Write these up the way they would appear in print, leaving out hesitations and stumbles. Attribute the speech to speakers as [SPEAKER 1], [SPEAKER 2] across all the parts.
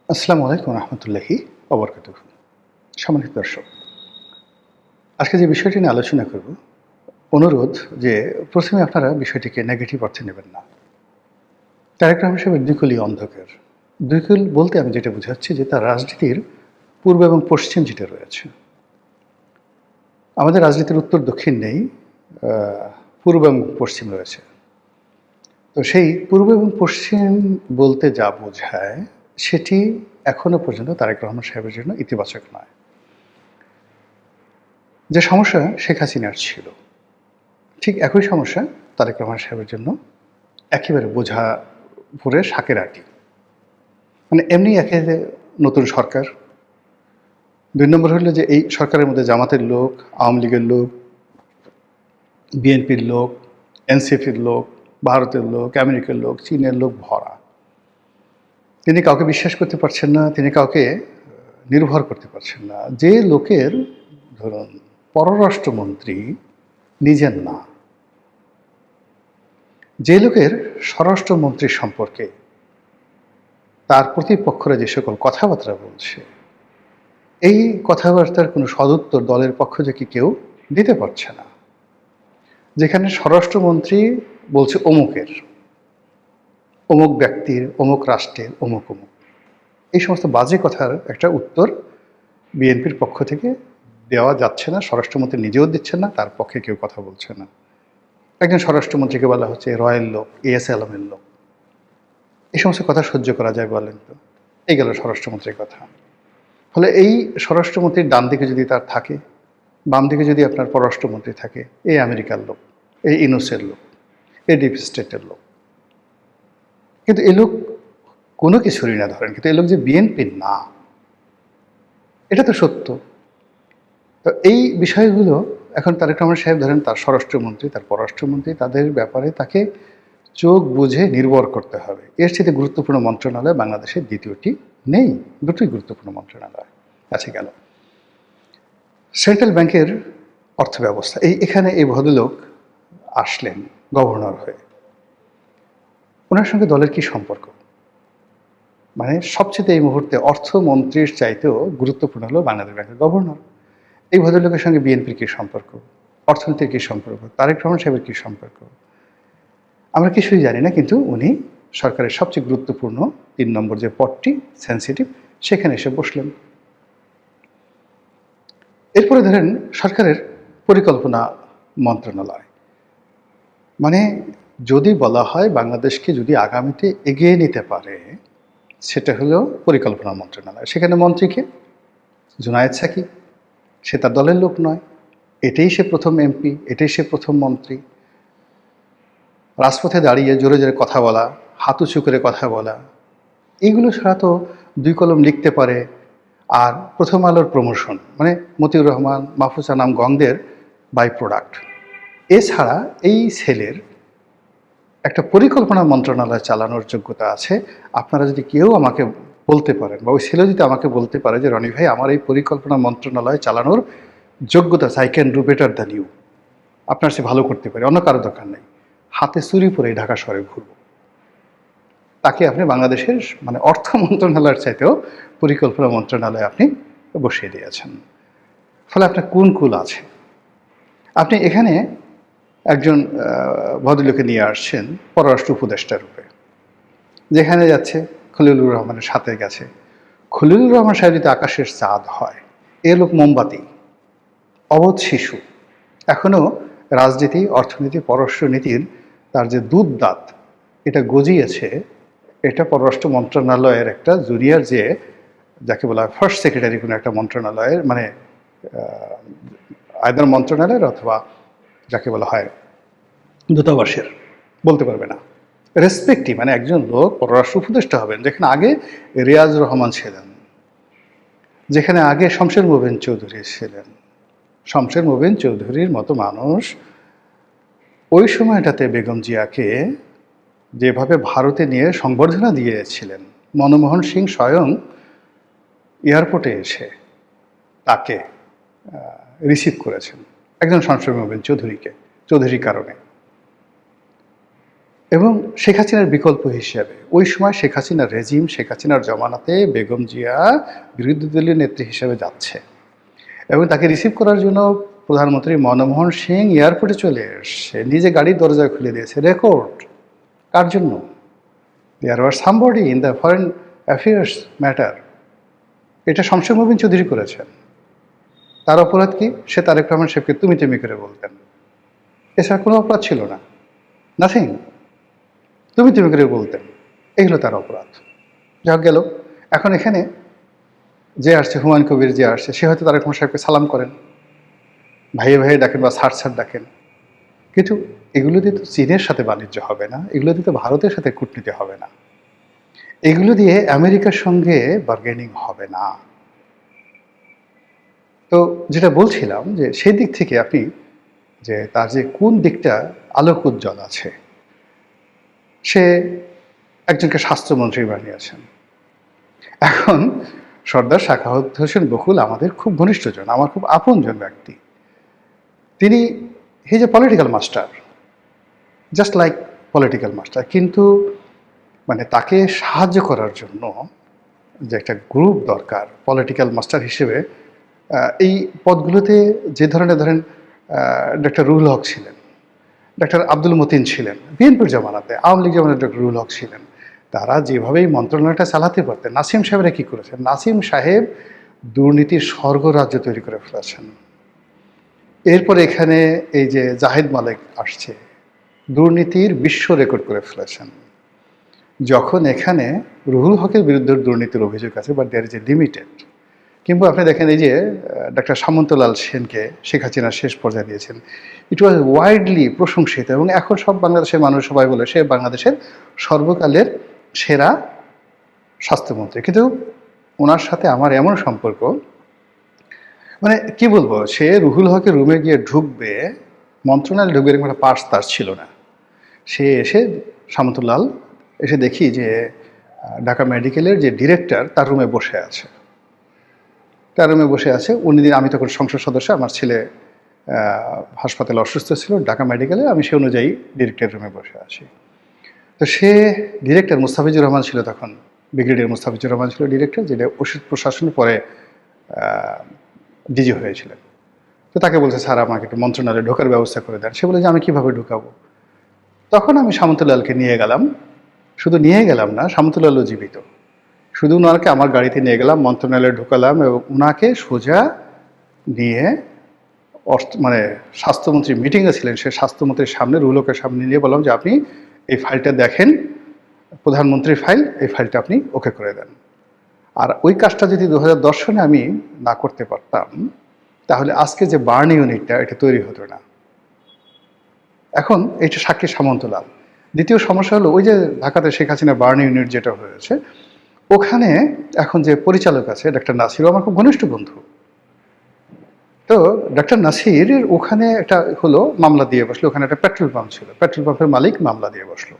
[SPEAKER 1] আসসালামু আলাইকুম রহমতুল্লাহি ওবরকাতুহু। সম্মানিত দর্শক, আজকে যে বিষয়টি নিয়ে আলোচনা করব, অনুরোধ যে প্রথমে আপনারা বিষয়টিকে নেগেটিভ অর্থে নেবেন না। তারেক রহমান সাহেবের দুই কলি অন্ধকার। দুই কুল বলতে আমি যেটা বোঝাচ্ছি যে তার রাজনীতির পূর্ব এবং পশ্চিম যেটা রয়েছে। আমাদের রাজনীতির উত্তর দক্ষিণ নেই, পূর্ব এবং পশ্চিম রয়েছে। তো সেই পূর্ব এবং পশ্চিম বলতে যা বোঝায় সেটি এখনো পর্যন্ত তারেক রহমান সাহেবের জন্য ইতিবাচক নয়। যে সমস্যা শেখ হাসিনার ছিল, ঠিক একই সমস্যা তারেক রহমান সাহেবের জন্য একেবারে বোঝা ভরে শাকের আঁটি। মানে এমনি একে নতুন সরকার, ২ নম্বর হলো যে এই সরকারের মধ্যে জামাতের লোক, আওয়ামী লীগের লোক, বিএনপির লোক, এনসিপির লোক, ভারতের লোক, আমেরিকার লোক, চীনের লোক ভরা। তিনি কাউকে বিশ্বাস করতে পারছেন না, তিনি কাউকে নির্ভর করতে পারছেন না। যে লোকের ধরুন পররাষ্ট্রমন্ত্রী নিজের না, যে লোকের স্বরাষ্ট্রমন্ত্রী সম্পর্কে তার প্রতিপক্ষরা যে সকল কথাবার্তা বলছে, এই কথাবার্তার কোনো সদুত্তর দলের পক্ষ থেকে কেউ দিতে পারছে না। যেখানে স্বরাষ্ট্রমন্ত্রী বলছে অমুকের, অমুক ব্যক্তির, অমুক রাষ্ট্রের, অমুক অমুক, এই সমস্ত বাজে কথার একটা উত্তর বিএনপির পক্ষ থেকে দেওয়া যাচ্ছে না। স্বরাষ্ট্রমন্ত্রী নিজেও দিচ্ছেন না, তার পক্ষে কেউ কথা বলছে না। একজন স্বরাষ্ট্রমন্ত্রীকে বলা হচ্ছে রয়্যাল লোক, এএস আলমের লোক। এই সমস্ত কথা সহ্য করা যায় বলেন তো? এই গেল স্বরাষ্ট্রমন্ত্রীর কথা। ফলে এই স্বরাষ্ট্রমন্ত্রীর ডান দিকে যদি তার থাকে, বাম দিকে যদি আপনার পররাষ্ট্রমন্ত্রী থাকে, এই আমেরিকার লোক, এই ইউনুসের লোক, এই ডিপ স্টেটের লোক। কিন্তু এ লোক কোনো কিছুরই না ধরেন, কিন্তু এ লোক যে বিএনপির না, এটা তো সত্য। তো এই বিষয়গুলো এখন তারেক রহমান সাহেব ধরেন তার স্বরাষ্ট্রমন্ত্রী, তার পররাষ্ট্রমন্ত্রী, তাদের ব্যাপারে তাকে চোখ বুঝে নির্ভর করতে হবে। এর চেয়ে গুরুত্বপূর্ণ মন্ত্রণালয় বাংলাদেশের দ্বিতীয়টি নেই। দুটোই গুরুত্বপূর্ণ মন্ত্রণালয় আছে। গেল সেন্ট্রাল ব্যাংকের অর্থব্যবস্থা, এখানে এই ভদ্রলোক আসলেন গভর্নর হয়ে। ওনার সঙ্গে দলের কি সম্পর্ক? মানে সবচেয়ে এই মুহূর্তে অর্থমন্ত্রীর চাইতেও গুরুত্বপূর্ণ হলো বাংলাদেশ ব্যাংকের গভর্নর। এই ভদ্রলোকের সঙ্গে বিএনপির কী সম্পর্ক, অর্থনীতির কী সম্পর্ক, তারেক রহমান সাহেবের কী সম্পর্ক, আমরা কিছুই জানি না। কিন্তু উনি সরকারের সবচেয়ে গুরুত্বপূর্ণ ৩ নম্বর যে পদটি সেন্সিটিভ, সেখানে এসে বসলেন। এরপরে ধরেন সরকারের পরিকল্পনা মন্ত্রণালয়। মানে যদি বলা হয় বাংলাদেশকে যদি আগামীতে এগিয়ে নিতে পারে, সেটা হলো পরিকল্পনা মন্ত্রণালয়। সেখানে মন্ত্রীকে জুনায়েদ সাকিব, সে তার দলের লোক নয়, এটাই সে প্রথম এমপি, এটাই সে প্রথম মন্ত্রী। রাজপথে দাঁড়িয়ে জোরে জোরে কথা বলা, হাত উঁচু করে কথা বলা, এইগুলো ছাড়া তো ২ কলম লিখতে পারে। আর প্রথম আলোর প্রমোশন, মানে মতিউর রহমান, মাহফুজা নাম গংদের বাই প্রোডাক্ট। এছাড়া এই ছেলের একটা পরিকল্পনা মন্ত্রণালয় চালানোর যোগ্যতা আছে। আপনারা যদি কেউ আমাকে বলতে পারেন, বা ওই ছেলে যদি আমাকে বলতে পারে যে রনি ভাই আমার এই পরিকল্পনা মন্ত্রণালয় চালানোর যোগ্যতা আছে, I can do better than you, আপনার সে ভালো করতে পারে, অন্য কারো দরকার নেই, হাতে চুরি পরে ঢাকা শহরে ঘুরব, তাকে আপনি বাংলাদেশের মানে অর্থ মন্ত্রণালয়ের চাইতেও পরিকল্পনা মন্ত্রণালয়ে আপনি বসিয়ে দিয়েছেন। ফলে আপনার কোন কুল আছে? আপনি এখানে একজন ভদ্রলোকে নিয়ে আসছেন পররাষ্ট্র উপদেষ্টা রূপে, যেখানে যাচ্ছে খলিলুর রহমানের সাথে গেছে। খলিলুর রহমান সাহেব যদি আকাশের চাঁদ হয়, এ লোক মোমবাতি, অবোধ শিশু, এখনও রাজনীতি, অর্থনীতি, পররাষ্ট্রনীতির তার যে দুধ দাঁত এটা গজিয়েছে, এটা পররাষ্ট্র মন্ত্রণালয়ের একটা জুনিয়র, যে যাকে বলা হয় ফার্স্ট সেক্রেটারি কোনো একটা মন্ত্রণালয়ের, মানে আয়দার মন্ত্রণালয়ের অথবা যাকে বলা হয় দূতাবাসের, বলতে পারবে না। রেসপেক্টিভ মানে একজন লোক পররাষ্ট্র উপদেষ্টা হবেন, যেখানে আগে রিয়াজ রহমান ছিলেন, যেখানে আগে শমশের মোবিন চৌধুরী ছিলেন। শমশের মোবিন চৌধুরীর মতো মানুষ ওই সময়টাতে বেগম জিয়াকে যেভাবে ভারতে নিয়ে সংবর্ধনা দিয়েছিলেন, মনমোহন সিং স্বয়ং এয়ারপোর্টে এসে তাকে রিসিভ করেছেন, একজন শমশের মোবিন চৌধুরীকে, চৌধুরীর কারণে। এবং শেখ হাসিনার বিকল্প হিসেবে ওই সময় শেখ হাসিনার রেজিম, শেখ হাসিনার জমানাতে বেগম জিয়া বিরোধী দলীয় নেত্রী হিসেবে যাচ্ছে এবং তাকে রিসিভ করার জন্য প্রধানমন্ত্রী মনমোহন সিং এয়ারপোর্টে চলে এসছে, নিজে গাড়ির দরজা খুলে দিয়েছে। রেকর্ড কার জন্য? There were somebody in the foreign affairs matter. এটা শমশের মোবিন চৌধুরী করেছেন। তার অপরাধ কি? সে তারেক রহমান সাহেবকে তুমি তুমি করে বলতেন, এছাড়া কোনো অপরাধ ছিল না, নাথিং। তুমি তুমি করে বলতেন, এই হলো তার অপরাধ। যা গেল। এখন এখানে যে আসছে, হুমায়ুন কবির যে আসছে, সে হয়তো তারেক রহমান সাহেবকে সালাম করেন, ভাইয়ে ভাইয়ে ডাকেন বা স্যার স্যার ডাকেন, কিন্তু এগুলো দিয়ে তো চীনের সাথে বাণিজ্য হবে না, এগুলো দিয়ে তো ভারতের সাথে কূটনীতি হবে না, এগুলো দিয়ে আমেরিকার সঙ্গে বার্গেনিং হবে না। তো যেটা বলছিলাম যে সেই দিক থেকে আপনি যে তার যে কোন দিকটা আলোক উজ্জ্বল আছে, সে একজনকে স্বাস্থ্যমন্ত্রী বানিয়েছেন। এখন সর্দার সাখাওয়াত হোসেন বকুল আমাদের খুব ঘনিষ্ঠজন, আমার খুব আপনজন ব্যক্তি। তিনি he is a political master, just like political master, কিন্তু মানে তাকে সাহায্য করার জন্য যে একটা গ্রুপ দরকার পলিটিক্যাল মাস্টার হিসেবে, এই পদগুলোতে যে ধরনের ধরেন ডক্টর রুহুল হক ছিলেন, ডক্টর আব্দুল মতিন ছিলেন, বিএনপির জমানাতে, আওয়ামী লীগ জমানাতে ডক্টর রুহুল হক ছিলেন, তারা যেভাবে এই মন্ত্রণালয়টা চালাতে পারতেন। নাসিম সাহেবরা কী করেছেন? নাসিম সাহেব দুর্নীতির স্বর্গরাজ্য তৈরি করে ফেলেছেন। এরপর এখানে এই যে জাহিদ মালিক আসছে, দুর্নীতির বিশ্ব রেকর্ড করে ফেলেছেন। যখন এখানে রুহুল হকের বিরুদ্ধে দুর্নীতির অভিযোগ আছে, but there is a limited. কিংবা আপনি দেখেন এই যে ডক্টর সামন্তলাল সেনকে শেখ হাসিনা শেষ পর্যায়ে দিয়েছেন, ইট ওয়াজ ওয়াইডলি প্রশংসিত এবং এখন সব বাংলাদেশের মানুষ সবাই বলে সে বাংলাদেশের সর্বকালের সেরা স্বাস্থ্যমন্ত্রী। কিন্তু ওনার সাথে আমার এমন সম্পর্ক, মানে কি বলবো, সে রুহুল হকের রুমে গিয়ে ঢুকবে, মন্ত্রণালয়ে ঢুকবে, এরকম একটা পাস তার ছিল না। সে এসে সামন্তলাল এসে দেখি যে ঢাকা মেডিকেলের যে ডিরেক্টর তার রুমে বসে আছে, তার রুমে বসে আছে। উনি দিন, আমি তখন সংসদ সদস্য, আমার ছেলে হাসপাতালে অসুস্থ ছিল ঢাকা মেডিকেলে, আমি সে অনুযায়ী ডিরেক্টর রুমে বসে আছি। তো সে ডিরেক্টর মুস্তাফিজুর রহমান ছিল তখন, ব্রিগেডিয়ার মুস্তাফিজুর রহমান ছিল ডিরেক্টর, যেটা ওষুধ প্রশাসনের পরে ডিজি হয়েছিলেন। তো তাকে বলছে স্যার আমাকে একটু মন্ত্রণালয়ে ঢোকার ব্যবস্থা করে দেন। সে বলে যে আমি কীভাবে ঢুকাবো? তখন আমি সামন্তলালকে নিয়ে গেলাম, শুধু নিয়ে গেলাম না, সামন্তলালও জীবিত, শুধু ওনাকে আমার গাড়িতে নিয়ে গেলাম, মন্ত্রণালয়ে ঢুকালাম এবং ওনাকে সোজা নিয়ে মানে স্বাস্থ্যমন্ত্রী মিটিংয়ে ছিলেন, সে স্বাস্থ্যমন্ত্রীর সামনে, রুহুলকের সামনে নিয়ে বললাম যে আপনি এই ফাইলটা দেখেন, প্রধানমন্ত্রীর ফাইল, এই ফাইলটা আপনি ওকে করে দেন। আর ওই কাজটা যদি 2010 সনে আমি না করতে পারতাম, তাহলে আজকে যে বার্ন ইউনিটটা এটা তৈরি হতো না। এখন এটা সাক্ষী সামন্তলাল। দ্বিতীয় সমস্যা হলো ওই যে ঢাকাতে শেখ হাসিনা বার্ন ইউনিট যেটা হয়েছে, ওখানে এখন যে পরিচালক আছে ডক্টর নাসির, আমার খুব ঘনিষ্ঠ বন্ধু। তো ডক্টর নাসির ওখানে একটা হলো মামলা দিয়ে বসলো, ওখানে একটা পেট্রোল পাম্প ছিল, পেট্রোল পাম্পের মালিক মামলা দিয়ে বসলো।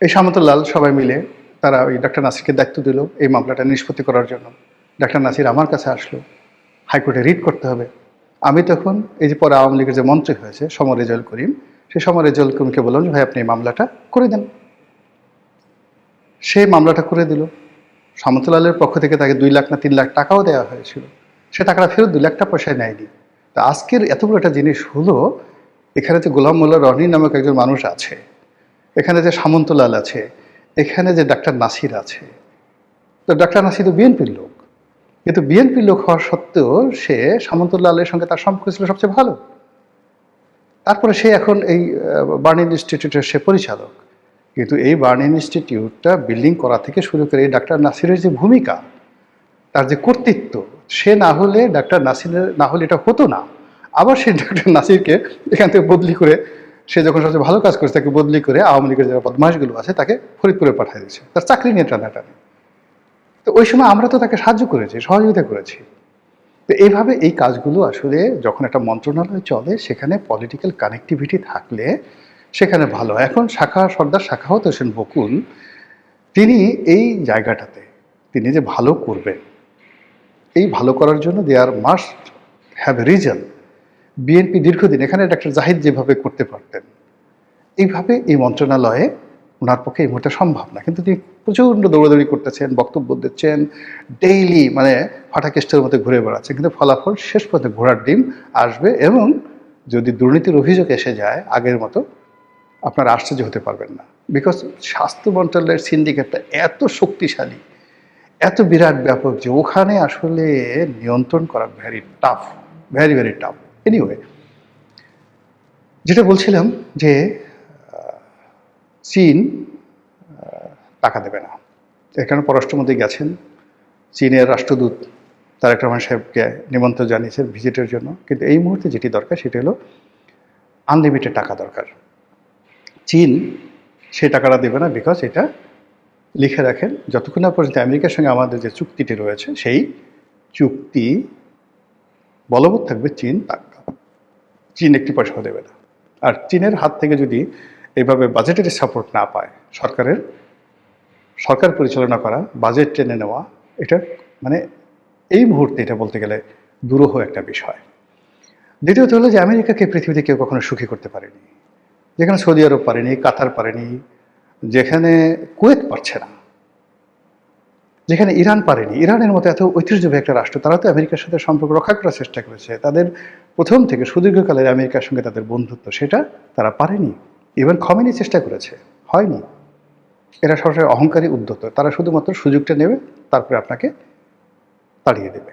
[SPEAKER 1] এই সামন্তলাল সবাই মিলে তারা ওই ডক্টর নাসিরকে দায়িত্ব দিল এই মামলাটা নিষ্পত্তি করার জন্য। ডক্টর নাসির আমার কাছে আসলো, হাইকোর্টে রিট করতে হবে। আমি তখন এই যে পরে আওয়ামী লীগের যে মন্ত্রী হয়েছে সমর রেজাউল করিম, সেই সমর রেজাউল করিমকে বললাম যে ভাই আপনি এই মামলাটা করে দেন। সেই মামলাটা করে দিল। সামন্তলালের পক্ষ থেকে তাকে 2 লাখ না 3 লাখ টাকাও দেওয়া হয়েছিল, সে টাকাটা ফেরত 2 লাখ টাকা পয়সায় নেয়নি। তা আজকের এত বড় একটা জিনিস হলো, এখানে যে গোলাম মোল্লা রনি নামক একজন মানুষ আছে, এখানে যে সামন্তলাল আছে, এখানে যে ডাক্তার নাসির আছে। তো ডাক্তার নাসির তো বিএনপির লোক, কিন্তু বিএনপির লোক হওয়া সত্ত্বেও সে সামন্তলালের সঙ্গে তার সম্পর্ক ছিল সবচেয়ে ভালো। তারপরে সে এখন এই বার্ন ইনস্টিটিউটের সে পরিচালক। কিন্তু এই বার্ন ইনস্টিটিউটটা বিল্ডিং করা থেকে শুরু করে এই ডাক্তার নাসিরের যে ভূমিকা, তার যে কর্তৃত্ব, সে না হলে ডাক্তার নাসিরের না হলে এটা হতো না। আবার সেই ডাক্তার নাসিরকে এখান থেকে বদলি করে, সে যখন সবচেয়ে ভালো কাজ করেছে তাকে বদলি করে আওয়ামী লীগের যারা বদমাশগুলো আছে তাকে ফরিদপুরে পাঠিয়ে দিয়েছে, তার চাকরি নিয়ে টানাটানি। তো ওই সময় আমরা তো তাকে সাহায্য করেছি, সহযোগিতা করেছি। তো এইভাবে এই কাজগুলো আসলে যখন একটা মন্ত্রণালয় চলে, সেখানে পলিটিক্যাল কানেক্টিভিটি থাকলে সেখানে ভালো। এখন সর্দার সাখাওয়াত হোসেন বকুল, তিনি এই জায়গাটাতে তিনি যে ভালো করবেন, এই ভালো করার জন্য there must have reason. BNP দীর্ঘদিন এখানে ডাক্তার জাহিদ যেভাবে করতে পারতেন, এইভাবে এই মন্ত্রণালয়ে ওনার পক্ষে এই মুহূর্তে সম্ভব না, কিন্তু তিনি প্রচণ্ড দৌড়াদৌড়ি করতেছেন, বক্তব্য দিচ্ছেন, ডেইলি মানে ফাটাকেস্টের মতো ঘুরে বেড়াচ্ছেন, কিন্তু ফলাফল শেষ পর্যন্ত ঘোড়ার ডিম আসবে। এবং যদি দুর্নীতির অভিযোগ এসে যায় আগের মতো, আপনারা আশ্চর্য হতে পারবেন না। বিকজ স্বাস্থ্য মন্ত্রণালয়ের সিন্ডিকেটটা এত শক্তিশালী, এত বিরাট ব্যাপক যে ওখানে আসলে নিয়ন্ত্রণ করা very tough, very very tough. Anyway, যেটা বলছিলাম যে চীন টাকা দেবে না, এর কারণে পররাষ্ট্রমন্ত্রী গেছেন, চীনের রাষ্ট্রদূত তারেক রহমান সাহেবকে নিমন্ত্রণ জানিয়েছেন ভিজিটের জন্য। কিন্তু এই মুহূর্তে যেটি দরকার সেটি হলো আনলিমিটেড টাকা দরকার। চীন সেই টাকাটা দেবে না, বিকজ এটা লিখে রাখেন, যতক্ষণ না পর্যন্ত আমেরিকার সঙ্গে আমাদের যে চুক্তিটি রয়েছে সেই চুক্তি বলবৎ থাকবে, চীন একটি পয়সাও দেবে না। আর চীনের হাত থেকে যদি এইভাবে বাজেটের সাপোর্ট না পায়, সরকার পরিচালনা করা, বাজেট টেনে নেওয়া, এটা মানে এই মুহূর্তে এটা বলতে গেলে দুরূহ একটা বিষয়। দ্বিতীয়ত হলো যে আমেরিকাকে পৃথিবীতে কেউ কখনো সুখী করতে পারেনি, যেখানে সৌদি আরব পারেনি, কাতার পারেনি, যেখানে কুয়েত পারছে না, যেখানে ইরান পারেনি। ইরানের মতো এত ঐতিহ্যবাহী একটা রাষ্ট্র, তারা তো আমেরিকার সাথে সম্পর্ক রক্ষা করার চেষ্টা করেছে, তাদের প্রথম থেকে সুদীর্ঘকালের আমেরিকার সঙ্গে তাদের বন্ধুত্ব, সেটা তারা পারেনি। ইভেন খমেনি চেষ্টা করেছে, হয়নি। এরা সরাসরি অহংকারী, উদ্যত, তারা শুধুমাত্র সুযোগটা নেবে, তারপরে আপনাকে তাড়িয়ে দেবে।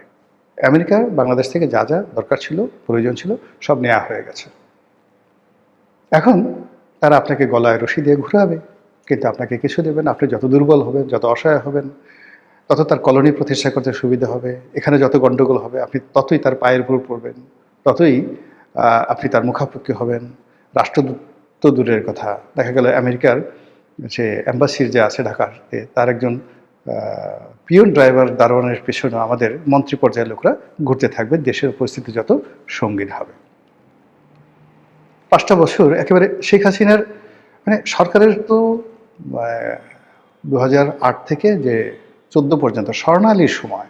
[SPEAKER 1] আমেরিকা বাংলাদেশ থেকে যা যা দরকার ছিল, প্রয়োজন ছিল, সব নেওয়া হয়ে গেছে। এখন তারা আপনাকে গলায় রশি দিয়ে ঘুরাবে, কিন্তু আপনাকে কিছু দেবেন। আপনি যত দুর্বল হবেন, যত অসহায় হবেন, তত তার কলোনি প্রতিষ্ঠা করতে সুবিধা হবে। এখানে যত গণ্ডগোল হবে, আপনি ততই তার পায়ের উপর পড়বেন, ততই আপনি তার মুখাপেক্ষি হবেন। রাষ্ট্রদূত তো দূরের কথা, দেখা গেল আমেরিকার যে অ্যাম্বাসির যে আছে ঢাকাতে, তার একজন পিয়ন ড্রাইভার দারোয়ানের পেছনে আমাদের মন্ত্রী পর্যায়ের লোকরা ঘুরতে থাকবে, দেশের পরিস্থিতি যত সঙ্গীন হবে। 5টা বছর একেবারে শেখ হাসিনার মানে সরকারের তো 2008 থেকে যে 14 পর্যন্ত স্বর্ণালীর সময়,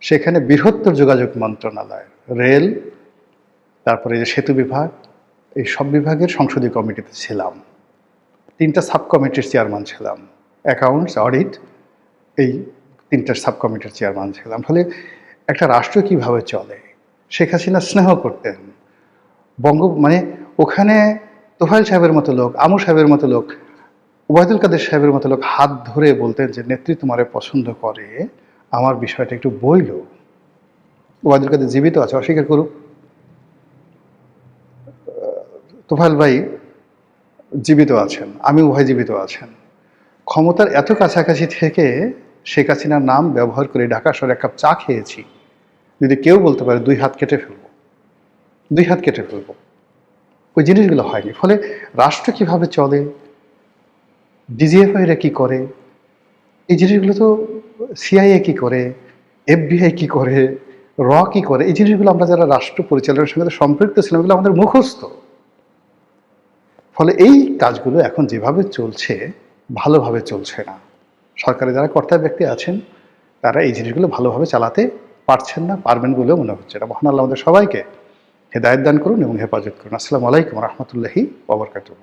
[SPEAKER 1] সেখানে বৃহত্তর যোগাযোগ মন্ত্রণালয়, রেল, তারপরে যে সেতু বিভাগ, এই সব বিভাগের সংসদীয় কমিটিতে ছিলাম, 3টা সাব কমিটির চেয়ারম্যান ছিলাম, অ্যাকাউন্টস, অডিট, এই 3টা সাব কমিটির চেয়ারম্যান ছিলাম। ফলে একটা রাষ্ট্র কীভাবে চলে, শেখ হাসিনা স্নেহ করতেন মানে ওখানে তোফায়েল সাহেবের মতো লোক, আমু সাহেবের মতো লোক, ওবায়দুল কাদের সাহেবের মতো লোক হাত ধরে বলতেন যে নেত্রী তোমারে পছন্দ করে, আমার বিষয়টা একটু বইল। ওবায়দুল কাদের জীবিত আছে, অস্বীকার করুক। তোফায়েল ভাই জীবিত আছেন, আমিও ভাই জীবিত আছেন। ক্ষমতার এত কাছাকাছি থেকে শেখ হাসিনার নাম ব্যবহার করে ঢাকা শহরে এক কাপ চা খেয়েছি, যদি কেউ বলতে পারে 2 হাত কেটে ফেলবো, 2 হাত কেটে ফেলবো। ওই জিনিসগুলো হয়নি। ফলে রাষ্ট্র কিভাবে চলে, ডিজিএফআইরা কি করে, এই জিনিসগুলো তো সিআইএ কি করে, এফবিআই কি করে, কি করে, এই জিনিসগুলো আমরা যারা রাষ্ট্র পরিচালনার সঙ্গে সম্পৃক্ত ছিলাম, এগুলো আমাদের মুখস্থ। ফলে এই কাজগুলো এখন যেভাবে চলছে, ভালোভাবে চলছে না। সরকারে যারা কর্তা ব্যক্তি আছেন, তারা এই জিনিসগুলো ভালোভাবে চালাতে পারছেন না, পারবেন বলেও মনে হচ্ছে না। মহান আল্লাহ আমাদের সবাইকে হেদায়েত দান করুন এবং হেফাজত করুন। আসসালামু আলাইকুম রহমতুল্লাহি ওয়া বারাকাতুহু।